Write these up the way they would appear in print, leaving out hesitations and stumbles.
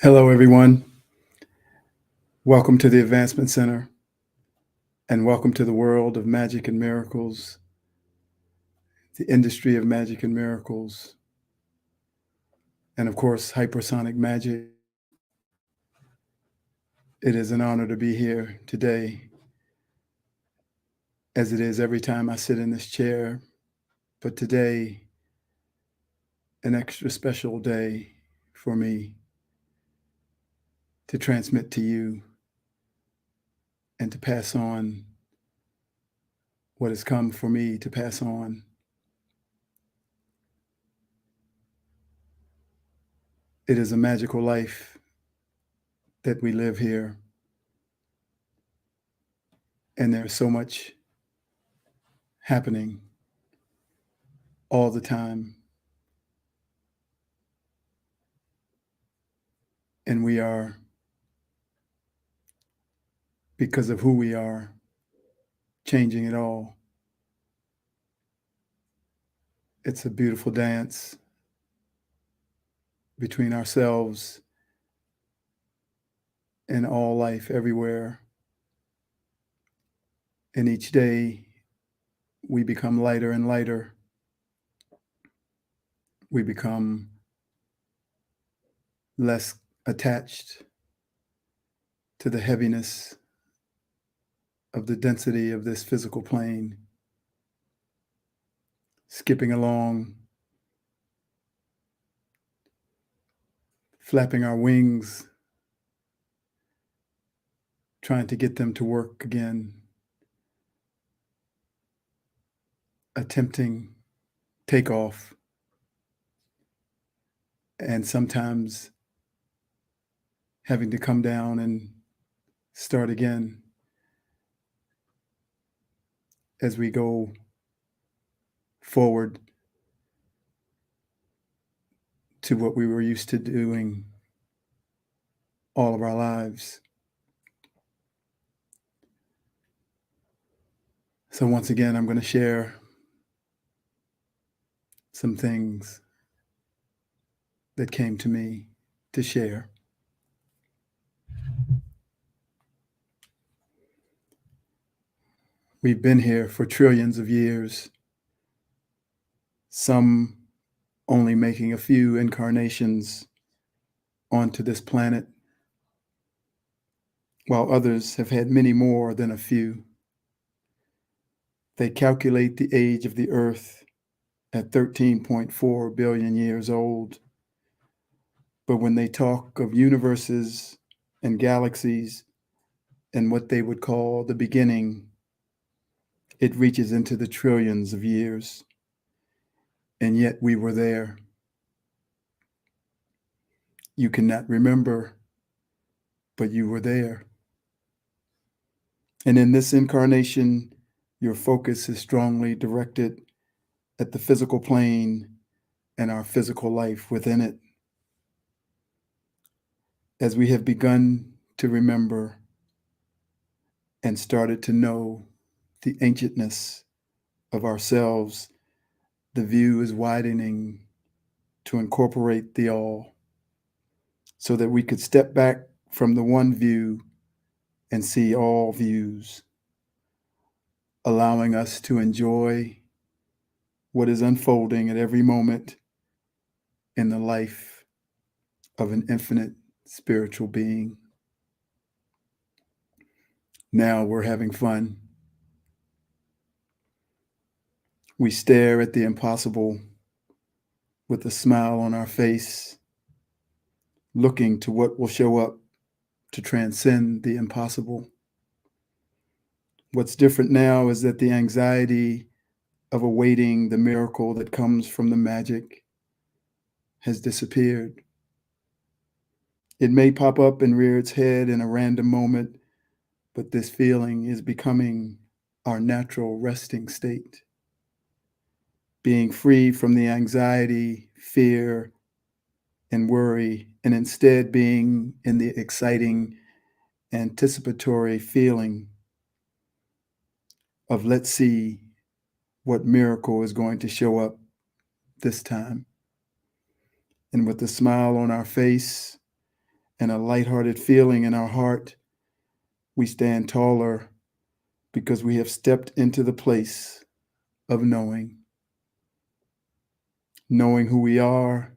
Hello, everyone. Welcome to the Advancement Center, and welcome to the world of magic and miracles, the industry of magic and miracles, and of course, hypersonic magic. It is an honor to be here today, as it is every time I sit in this chair. But today, an extra special day for me to transmit to you and to pass on what has come for me to pass on. It is a magical life that we live here, and there's so much happening all the time. And we are, because of who we are, changing it all. It's a beautiful dance between ourselves and all life everywhere. And each day we become lighter and lighter. We become less attached to the heaviness of the density of this physical plane, skipping along, flapping our wings, trying to get them to work again, attempting takeoff, and sometimes having to come down and start again as we go forward to what we were used to doing all of our lives. So once again, I'm going to share some things that came to me to share. We've been here for trillions of years, some only making a few incarnations onto this planet, while others have had many more than a few. They calculate the age of the Earth at 13.4 billion years old. But when they talk of universes and galaxies and what they would call the beginning, it reaches into the trillions of years. And yet we were there. You cannot remember, but you were there. And in this incarnation, your focus is strongly directed at the physical plane and our physical life within it. As we have begun to remember and started to know the ancientness of ourselves, the view is widening to incorporate the all, so that we could step back from the one view and see all views, allowing us to enjoy what is unfolding at every moment in the life of an infinite spiritual being. Now we're having fun. We stare at the impossible with a smile on our face, looking to what will show up to transcend the impossible. What's different now is that the anxiety of awaiting the miracle that comes from the magic has disappeared. It may pop up and rear its head in a random moment, but this feeling is becoming our natural resting state. Being free from the anxiety, fear, and worry, and instead being in the exciting, anticipatory feeling of let's see what miracle is going to show up this time. And with a smile on our face and a lighthearted feeling in our heart, we stand taller because we have stepped into the place of knowing who we are,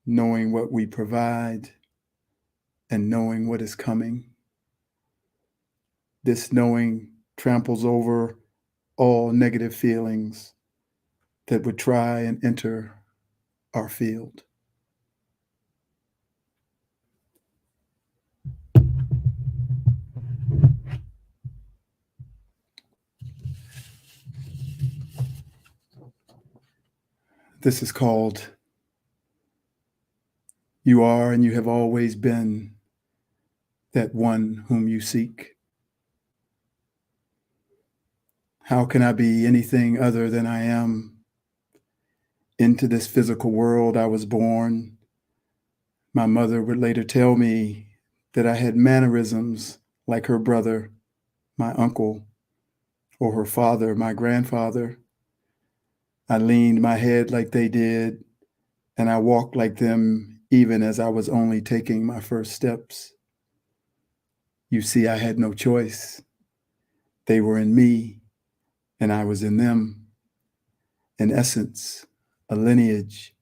knowing what we provide, and knowing what is coming. This knowing tramples over all negative feelings that would try and enter our field. This is called You Are and You Have Always Been That One Whom You Seek. How can I be anything other than I am? Into this physical world I was born. My mother would later tell me that I had mannerisms like her brother, my uncle, or her father, my grandfather. I leaned my head like they did, and I walked like them even as I was only taking my first steps. You see, I had no choice. They were in me, and I was in them. In essence, a lineage,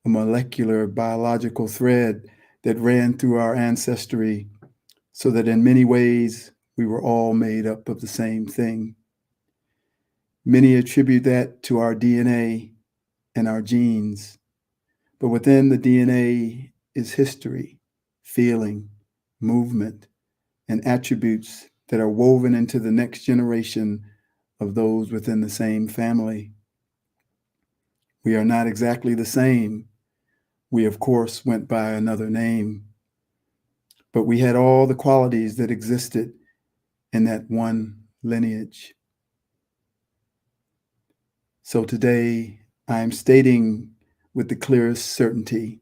a molecular biological thread that ran through our ancestry, so that in many ways we were all made up of the same thing. Many attribute that to our DNA and our genes, but within the DNA is history, feeling, movement, and attributes that are woven into the next generation of those within the same family. We are not exactly the same. We, of course, went by another name, but we had all the qualities that existed in that one lineage. So today, I am stating with the clearest certainty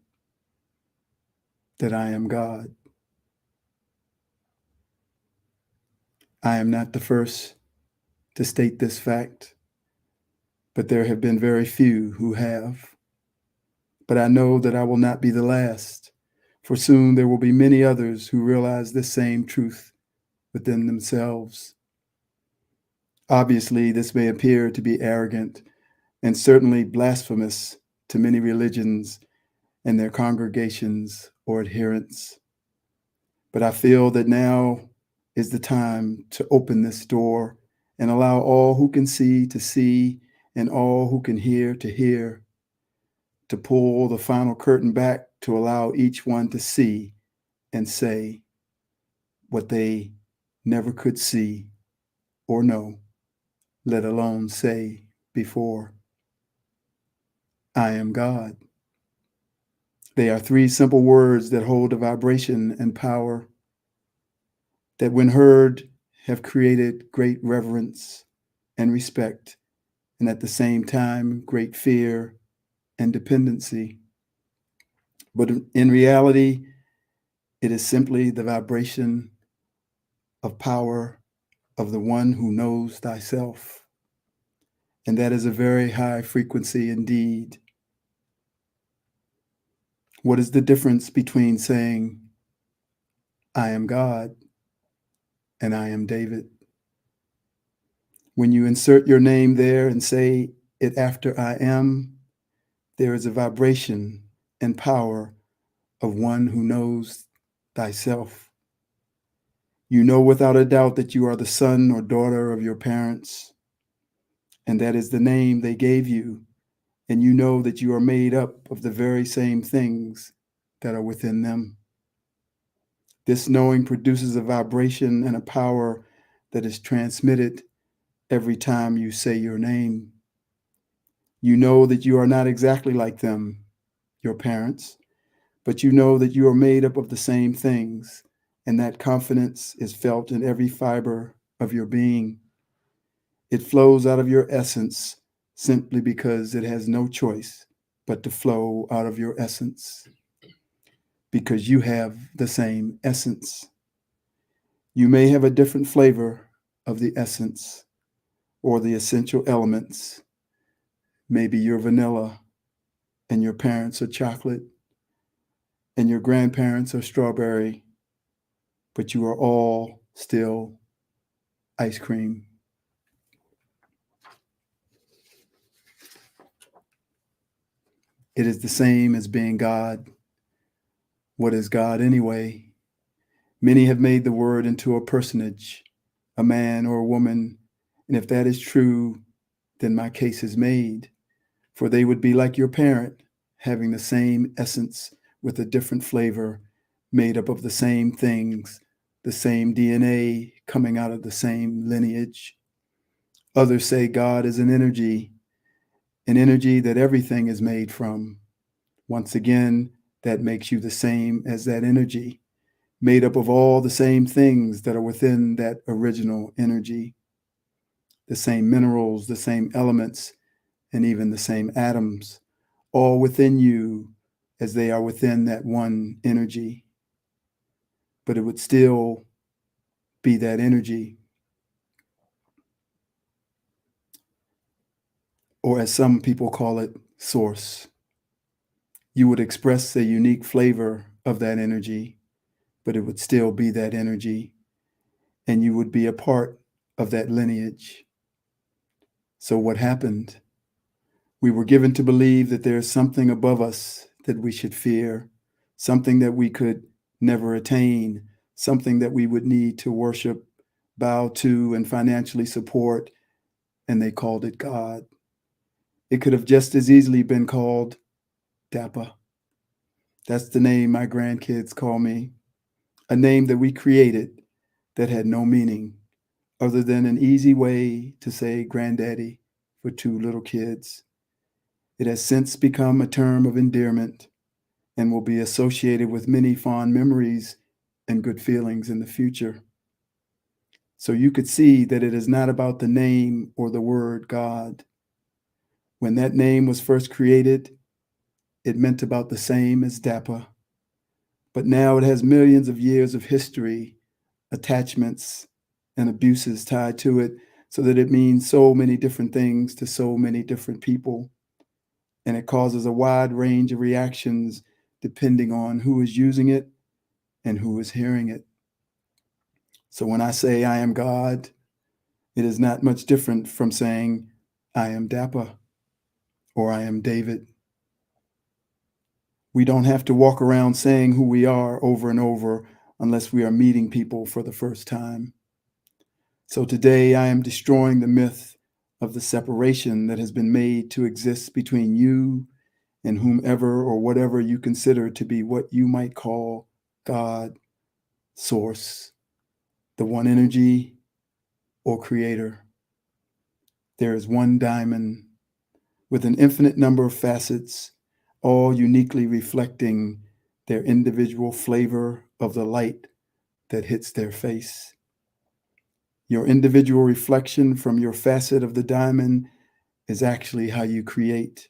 that I am God. I am not the first to state this fact, but there have been very few who have. But I know that I will not be the last, for soon there will be many others who realize this same truth within themselves. Obviously, this may appear to be arrogant and certainly blasphemous to many religions and their congregations or adherents. But I feel that now is the time to open this door and allow all who can see, and all who can hear, to pull the final curtain back to allow each one to see and say what they never could see or know, let alone say before. I am God. They are three simple words that hold a vibration and power that, when heard, have created great reverence and respect, and at the same time, great fear and dependency. But in reality, it is simply the vibration of power of the one who knows thyself. And that is a very high frequency indeed. What is the difference between saying, I am God, and I am David? When you insert your name there and say it after I am, there is a vibration and power of one who knows thyself. You know without a doubt that you are the son or daughter of your parents, and that is the name they gave you, and you know that you are made up of the very same things that are within them. This knowing produces a vibration and a power that is transmitted every time you say your name. You know that you are not exactly like them, your parents, but you know that you are made up of the same things, and that confidence is felt in every fiber of your being. It flows out of your essence simply because it has no choice but to flow out of your essence, because you have the same essence. You may have a different flavor of the essence or the essential elements. Maybe you're vanilla and your parents are chocolate, and your grandparents are strawberry, but you are all still ice cream. It is the same as being God. What is God anyway? Many have made the word into a personage, a man or a woman, and if that is true, then my case is made, for they would be like your parent, having the same essence with a different flavor, made up of the same things, the same DNA coming out of the same lineage. Others say God is an energy that everything is made from. Once again, that makes you the same as that energy, made up of all the same things that are within that original energy, the same minerals, the same elements, and even the same atoms, all within you as they are within that one energy. But it would still be that energy, or as some people call it, source. You would express a unique flavor of that energy, but it would still be that energy, and you would be a part of that lineage. So what happened? We were given to believe that there is something above us that we should fear, something that we could never attain, something that we would need to worship, bow to, and financially support, and they called it God. It could have just as easily been called Dappa. That's the name my grandkids call me, a name that we created that had no meaning other than an easy way to say granddaddy for two little kids. It has since become a term of endearment and will be associated with many fond memories and good feelings in the future. So you could see that it is not about the name or the word God. When that name was first created, it meant about the same as Dappa. But now it has millions of years of history, attachments, and abuses tied to it, so that it means so many different things to so many different people. And it causes a wide range of reactions depending on who is using it and who is hearing it. So when I say I am God, it is not much different from saying I am Dappa or I am David. We don't have to walk around saying who we are over and over unless we are meeting people for the first time. So today I am destroying the myth of the separation that has been made to exist between you and whomever or whatever you consider to be what you might call God, Source, the one energy, or Creator. There is one diamond with an infinite number of facets, all uniquely reflecting their individual flavor of the light that hits their face. Your individual reflection from your facet of the diamond is actually how you create.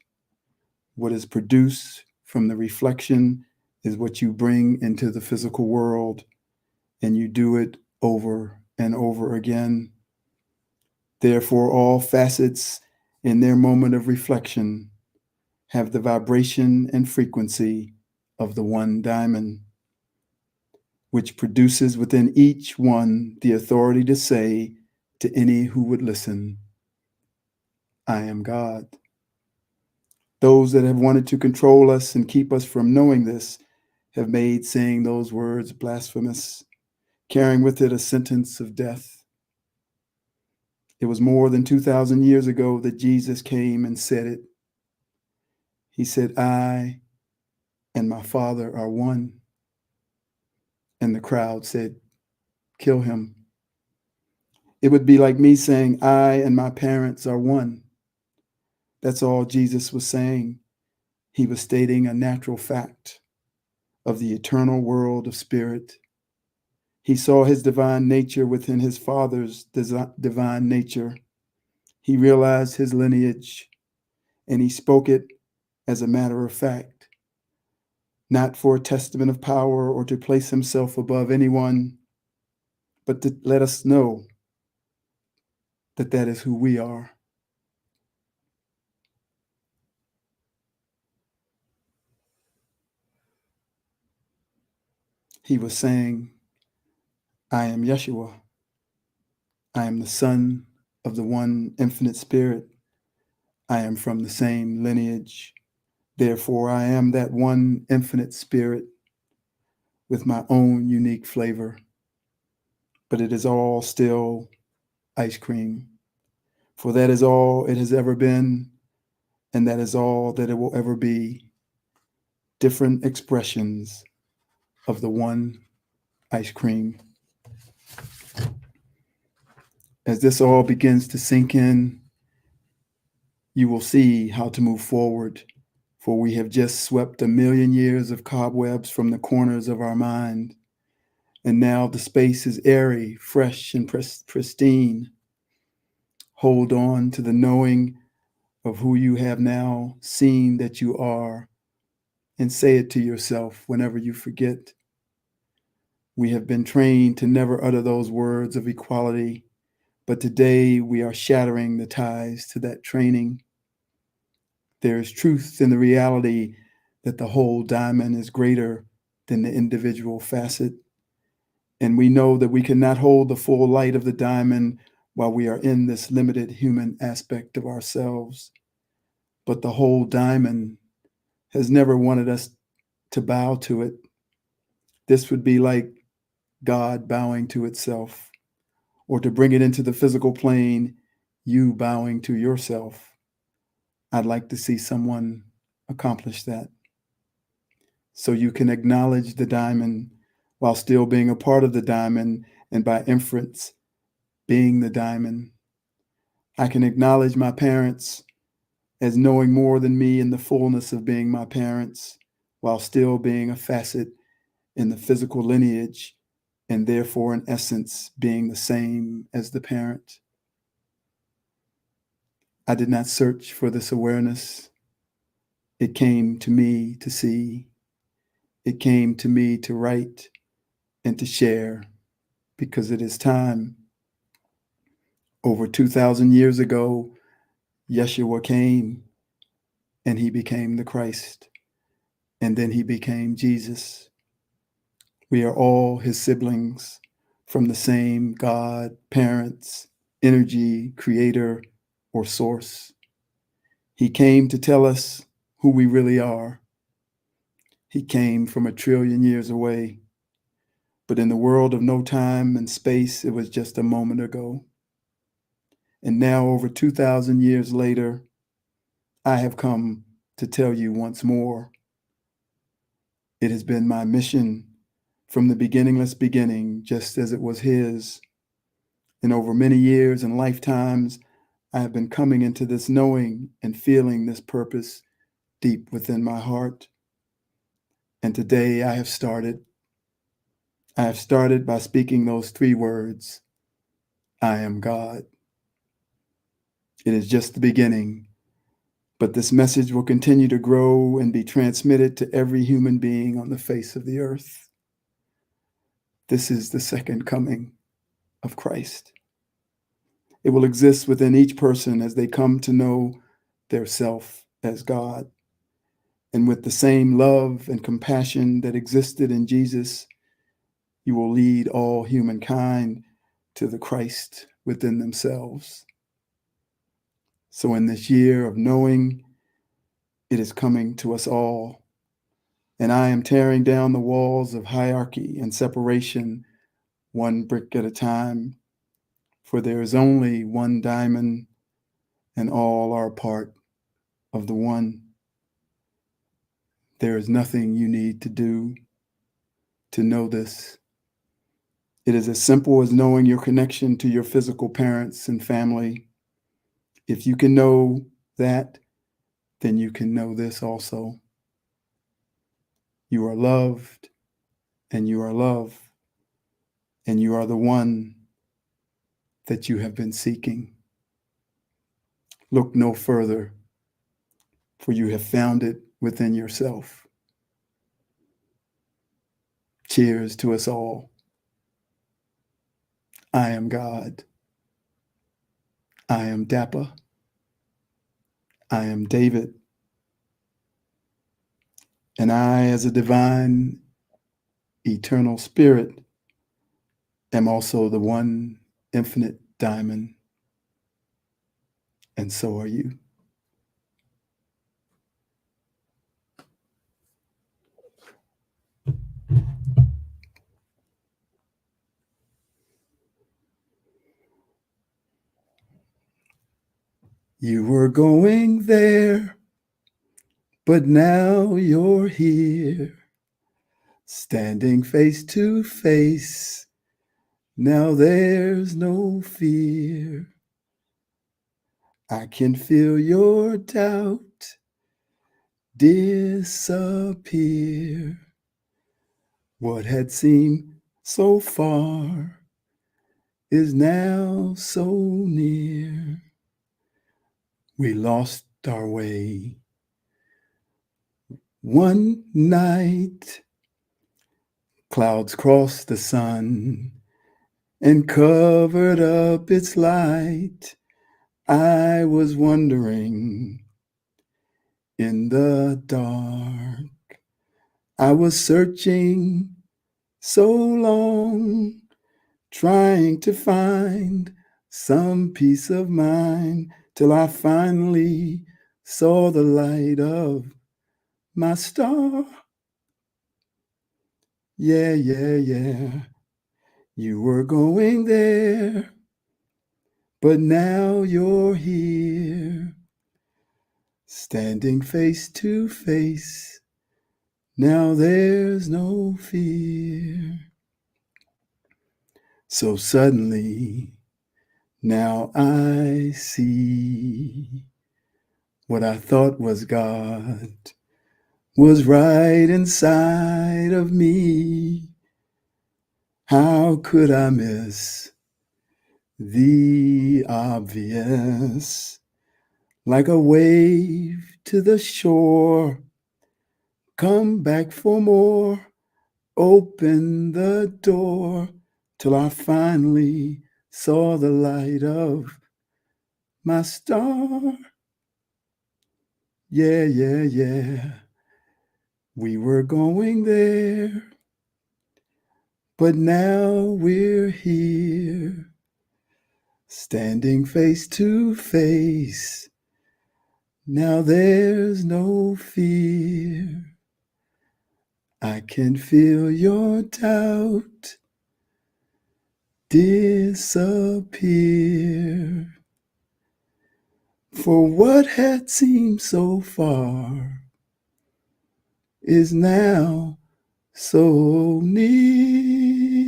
What is produced from the reflection is what you bring into the physical world, and you do it over and over again. Therefore, all facets in their moment of reflection have the vibration and frequency of the one diamond, which produces within each one the authority to say to any who would listen, I am God. Those that have wanted to control us and keep us from knowing this have made saying those words blasphemous, carrying with it a sentence of death. It was more than 2,000 years ago that Jesus came and said it. He said, I and my Father are one. And the crowd said, kill him. It would be like me saying, I and my parents are one. That's all Jesus was saying. He was stating a natural fact of the eternal world of spirit. He saw his divine nature within his Father's divine nature. He realized his lineage, and he spoke it as a matter of fact, not for a testament of power or to place himself above anyone, but to let us know that that is who we are. He was saying, I am Yeshua. I am the son of the one infinite spirit. I am from the same lineage. Therefore, I am that one infinite spirit with my own unique flavor. But it is all still ice cream, for that is all it has ever been, and that is all that it will ever be. Different expressions of the one ice cream. As this all begins to sink in, you will see how to move forward, for we have just swept 1,000,000 years of cobwebs from the corners of our mind, and now the space is airy, fresh, and pristine. Hold on to the knowing of who you have now seen that you are, and say it to yourself whenever you forget. We have been trained to never utter those words of equality, but today we are shattering the ties to that training. There is truth in the reality that the whole diamond is greater than the individual facet. And we know that we cannot hold the full light of the diamond while we are in this limited human aspect of ourselves. But the whole diamond has never wanted us to bow to it. This would be like God bowing to itself, or to bring it into the physical plane, you bowing to yourself. I'd like to see someone accomplish that. So you can acknowledge the diamond while still being a part of the diamond, and by inference, being the diamond. I can acknowledge my parents as knowing more than me in the fullness of being my parents, while still being a facet in the physical lineage, and therefore, in essence, being the same as the parent. I did not search for this awareness. It came to me to see. It came to me to write and to share, because it is time. Over 2,000 years ago, Yeshua came and he became the Christ, and then he became Jesus. We are all his siblings from the same God, parents, energy, creator, or source. He came to tell us who we really are. He came from 1,000,000,000 years away, but in the world of no time and space, it was just a moment ago. And now, over 2,000 years later, I have come to tell you once more. It has been my mission from the beginningless beginning, just as it was his. And over many years and lifetimes, I have been coming into this knowing and feeling this purpose deep within my heart. And today I have started. I have started by speaking those 3 words, I am God. It is just the beginning, but this message will continue to grow and be transmitted to every human being on the face of the earth. This is the second coming of Christ. It will exist within each person as they come to know their self as God. And with the same love and compassion that existed in Jesus, you will lead all humankind to the Christ within themselves. So in this year of knowing, it is coming to us all. And I am tearing down the walls of hierarchy and separation, one brick at a time, for there is only one diamond, and all are a part of the one. There is nothing you need to do to know this. It is as simple as knowing your connection to your physical parents and family. If you can know that, then you can know this also. You are loved, and you are love, and you are the one that you have been seeking. Look no further, for you have found it within yourself. Cheers to us all. I am God. I am Dappa. I am David. And I, as a divine eternal spirit, am also the one infinite diamond, and so are you. You were going there, but now you're here, standing face to face. Now there's no fear. I can feel your doubt disappear. What had seemed so far is now so near. We lost our way one night. Clouds crossed the sun and covered up its light. I was wondering in the dark. I was searching so long, trying to find some peace of mind, till I finally saw the light of my star. Yeah, yeah, yeah. You were going there, but now you're here, standing face to face. Now there's no fear. So suddenly, now I see what I thought was God was right inside of me. How could I miss the obvious? Like a wave to the shore, come back for more, open the door, till I finally saw the light of my star. Yeah, yeah, yeah. We were going there, but now we're here, standing face to face. Now there's no fear. I can feel your doubt disappear. For what had seemed so far is now so near.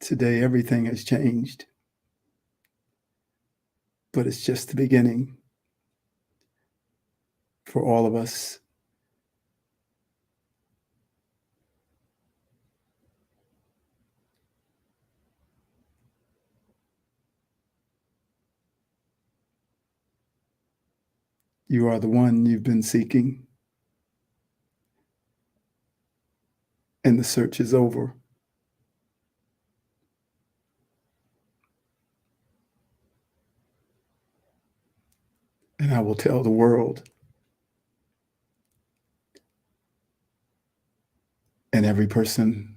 Today, everything has changed, but it's just the beginning for all of us. You are the one you've been seeking, and the search is over. And I will tell the world and every person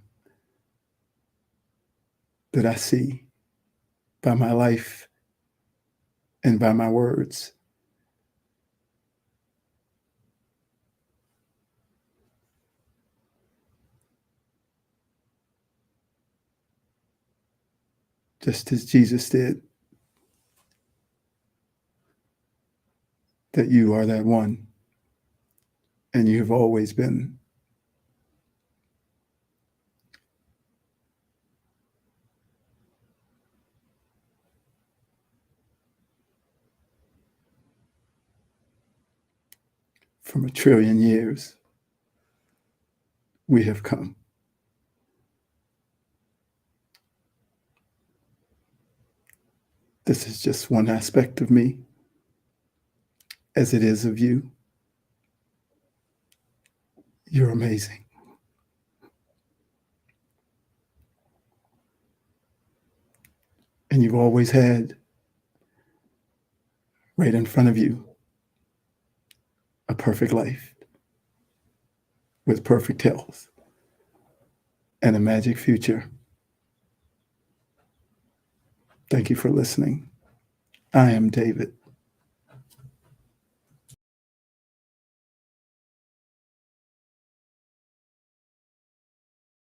that I see by my life and by my words. Just as Jesus did, that you are that one, and you have always been. From 1,000,000,000 years, we have come. This is just one aspect of me, as it is of you. You're amazing. And you've always had right in front of you, a perfect life with perfect health and a magic future. Thank you for listening. I am David.